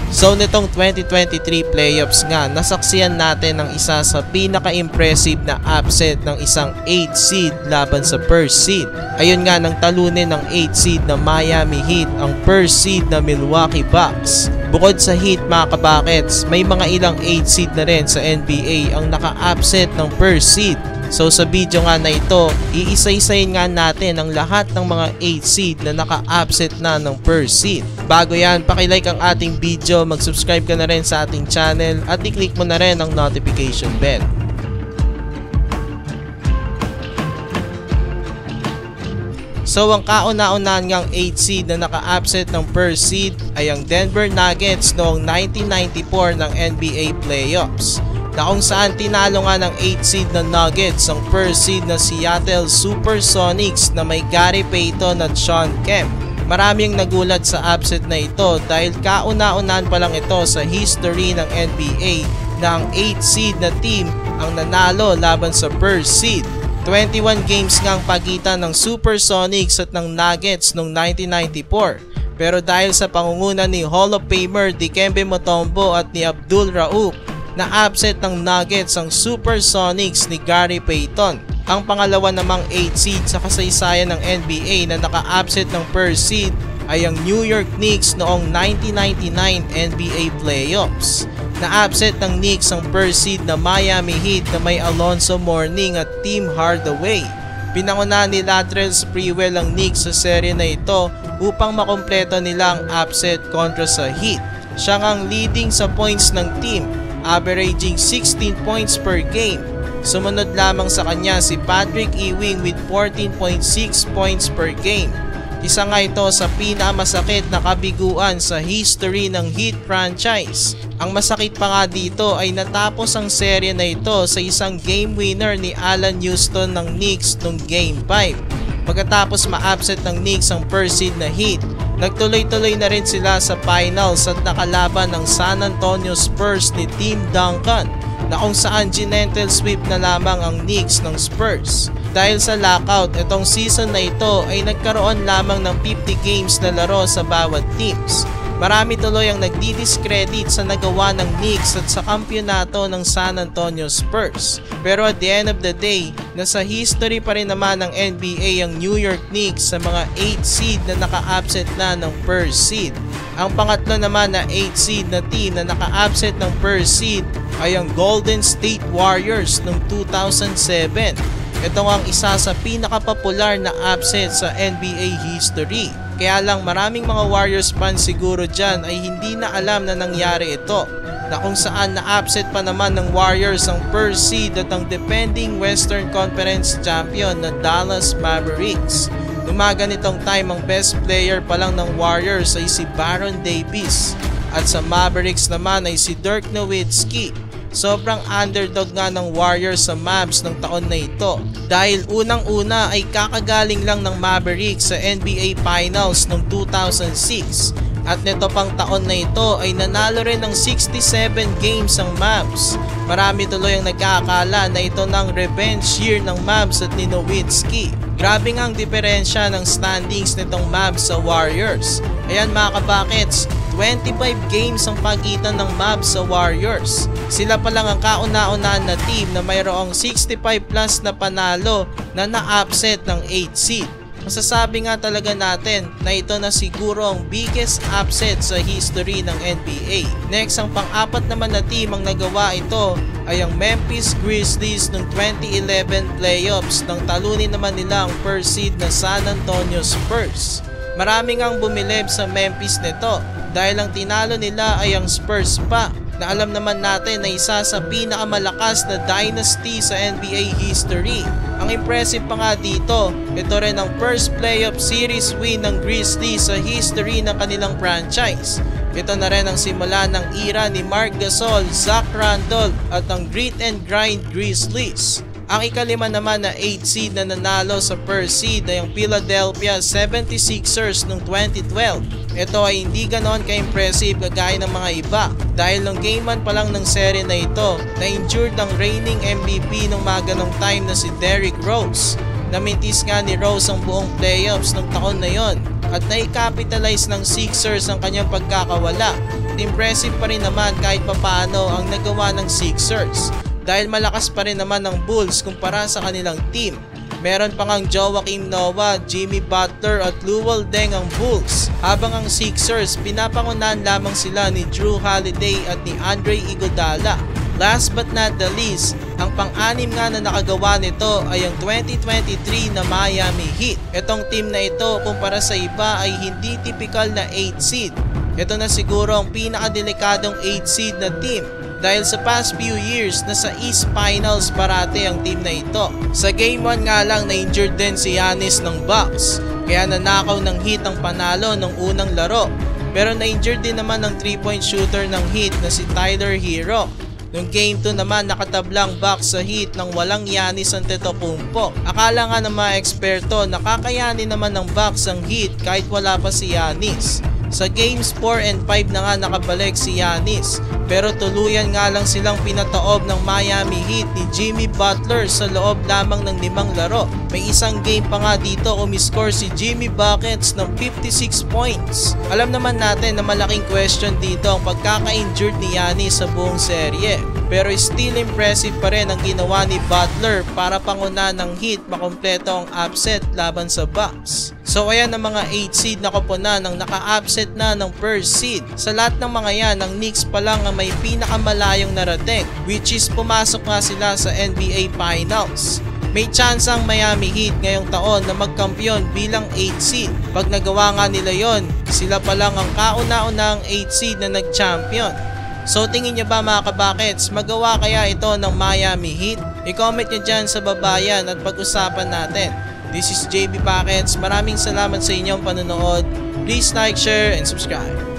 So nitong 2023 playoffs nga, nasaksiyan natin ang isa sa pinaka-impressive na upset ng isang 8 seed laban sa first seed. Ayun nga, nang talunin ng 8 seed na Miami Heat ang first seed na Milwaukee Bucks. Bukod sa Heat mga kabakets, may mga ilang 8 seed na rin sa NBA ang naka-upset ng first seed. So sa video nga na ito, iisa-isayin nga natin ang lahat ng mga 8 seed na naka-upset na ng first seed. Bago yan, pakilike ang ating video, mag-subscribe ka na rin sa ating channel at i-click mo na rin ang notification bell. So ang kauna-unahan ngang 8 seed na naka-upset ng first seed ay ang Denver Nuggets noong 1994 ng NBA playoffs, na kung saan tinalo nga ng 8 seed na Nuggets ang first seed na Seattle Supersonics na may Gary Payton at Shawn Kemp. Maraming nagulat sa upset na ito dahil kauna-unahan pa lang ito sa history ng NBA na ang 8 seed na team ang nanalo laban sa first seed. 21 games nga ang pagitan ng Supersonics at ng Nuggets noong 1994. Pero dahil sa pangunguna ni Hall of Famer Dikembe Mutombo at ni Abdul Rauf, na-upset ng Nuggets ang Supersonics ni Gary Payton. Ang pangalawa namang 8 seed sa kasaysayan ng NBA na naka-upset ng first seed ay ang New York Knicks noong 1999 NBA playoffs. Na-upset ng Knicks ang first seed na Miami Heat na may Alonzo Mourning at Tim Hardaway. Pinangunahan ni Latrell Sprewell ang Knicks sa serye na ito upang makumpleto nila ang upset kontra sa Heat. Siya ang leading sa points ng team, averaging 16 points per game. Sumunod lamang sa kanya si Patrick Ewing with 14.6 points per game. Isa nga ito sa pinakamasakit na kabiguan sa history ng Heat franchise. Ang masakit pa nga dito ay natapos ang serye na ito sa isang game winner ni Alan Houston ng Knicks noong Game 5. Pagkatapos ma-upset ng Knicks ang first seed na Heat, nagtuloy-tuloy na rin sila sa finals at nakalaban ng San Antonio Spurs ni Tim Duncan, na kung saan ginentle sweep na lamang ang Knicks ng Spurs. Dahil sa lockout, itong season na ito ay nagkaroon lamang ng 50 games na laro sa bawat teams. Marami tuloy ang nagdi-discredit sa nagawa ng Knicks at sa kampyonato ng San Antonio Spurs. Pero at the end of the day, nasa history pa rin naman ng NBA ang New York Knicks sa mga 8 seed na naka-upset na ng first seed. Ang pangatlo naman na 8 seed na team na naka-upset ng first seed ay ang Golden State Warriors noong 2007. Ito ang isa sa pinakapopular na upset sa NBA history. Kaya lang maraming mga Warriors fans siguro dyan ay hindi na alam na nangyari ito, na kung saan na-upset pa naman ng Warriors ang first seed at ang defending Western Conference champion na Dallas Mavericks. Umaga nitong time ang best player pa lang ng Warriors ay si Baron Davis at sa Mavericks naman ay si Dirk Nowitzki. Sobrang underdog nga ng Warriors sa Mavs ng taon na ito dahil unang-una ay kakagaling lang ng Mavericks sa NBA Finals noong 2006 at nito pang taon na ito ay nanalo rin ng 67 games ang Mavs. Marami tuloy ang nagkakala na ito ng revenge year ng Mavs at ni Nowitzki. Grabe nga ang diferensya ng standings nitong Mavs sa Warriors. Ayan mga kabakets, 25 games ang pagitan ng Mavs sa Warriors. Sila pa lang ang kauna-unahan na team na mayroong 65 plus na panalo na na-upset ng 8 seed. Masasabi nga talaga natin na ito na siguro ang biggest upset sa history ng NBA. Next, ang pang-apat naman na team ang nagawa ito ay ang Memphis Grizzlies noong 2011 playoffs nang talunin naman nila ang first seed na San Antonio Spurs. Maraming ang bumilib sa Memphis nito dahil ang tinalo nila ay ang Spurs pa, na alam naman natin na isa sa pinakamalakas na dynasty sa NBA history. Ang impressive pa nga dito, ito rin ang first playoff series win ng Grizzlies sa history ng kanilang franchise. Ito na rin ang simula ng era ni Marc Gasol, Zach Randolph at ang grit and grind Grizzlies. Ang ikalima naman na 8 seed na nanalo sa first seed ay ang Philadelphia 76ers noong 2012. Ito ay hindi ganoon ka-impressive kagaya ng mga iba dahil nung game 1 pa lang ng serye na ito, na-injured ang reigning MVP ng mga ganong time na si Derrick Rose. Namintis nga ni Rose ang buong playoffs ng taon na yon at na-capitalize ng Sixers ang kanyang pagkakawala. impressive pa rin naman kahit papaano ang nagawa ng Sixers dahil malakas pa rin naman ng Bulls kumpara sa kanilang team. Meron pa ngang Joakim Noah, Jimmy Butler at Luol Deng ang Bulls, habang ang Sixers pinapangunahan lamang sila ni Drew Holiday at ni Andre Iguodala. Last but not the least, ang pang-anim nga na nakagawa nito ay ang 2023 na Miami Heat. Itong team na ito kumpara sa iba ay hindi typical na 8 seed. Ito na siguro ang pinakadelikadong 8 seed na team dahil sa past few years nasa East Finals parate ang team na ito. Sa Game 1 nga lang na-injured din si Giannis ng Bucks, kaya nanakaw ng Heat ang panalo ng unang laro. Pero na-injured din naman ng 3-point shooter ng Heat na si Tyler Hero. Noong Game 2 naman nakatablang Bucks sa Heat nang walang Giannis Antetokounmpo. Akala nga ng mga eksperto nakakayanin naman ng Bucks ang Heat kahit wala pa si Giannis. Sa Games 4 and 5 na nga nakabalik si Giannis, pero tuluyan nga lang silang pinataob ng Miami Heat ni Jimmy Butler sa loob lamang ng 5 laro. May isang game pa nga dito umiscore si Jimmy Buckets ng 56 points. Alam naman natin na malaking question dito ang pagkaka-injured ni Giannis sa buong serye, pero still impressive pa rin ang ginawa ni Butler para panguna ng Heat makompleto ang upset laban sa Bucks. So ayan ang mga 8 seed na koponan ng naka-upset na ng first seed. Sa lahat ng mga yan, ang Knicks pa lang ang may pinakamalayong narating, which is pumasok nga sila sa NBA Finals. May chance ang Miami Heat ngayong taon na magkampiyon bilang 8 seed. Pag nagawa nga nila yon, sila pa lang ang kauna-unang 8 seed na nag-champion. So tingin nyo ba mga kabakets, magawa kaya ito ng Miami Heat? I-comment nyo dyan sa baba yan at pag-usapan natin. This is JB Buckets. Maraming salamat sa inyong panonood. Please like, share, and subscribe.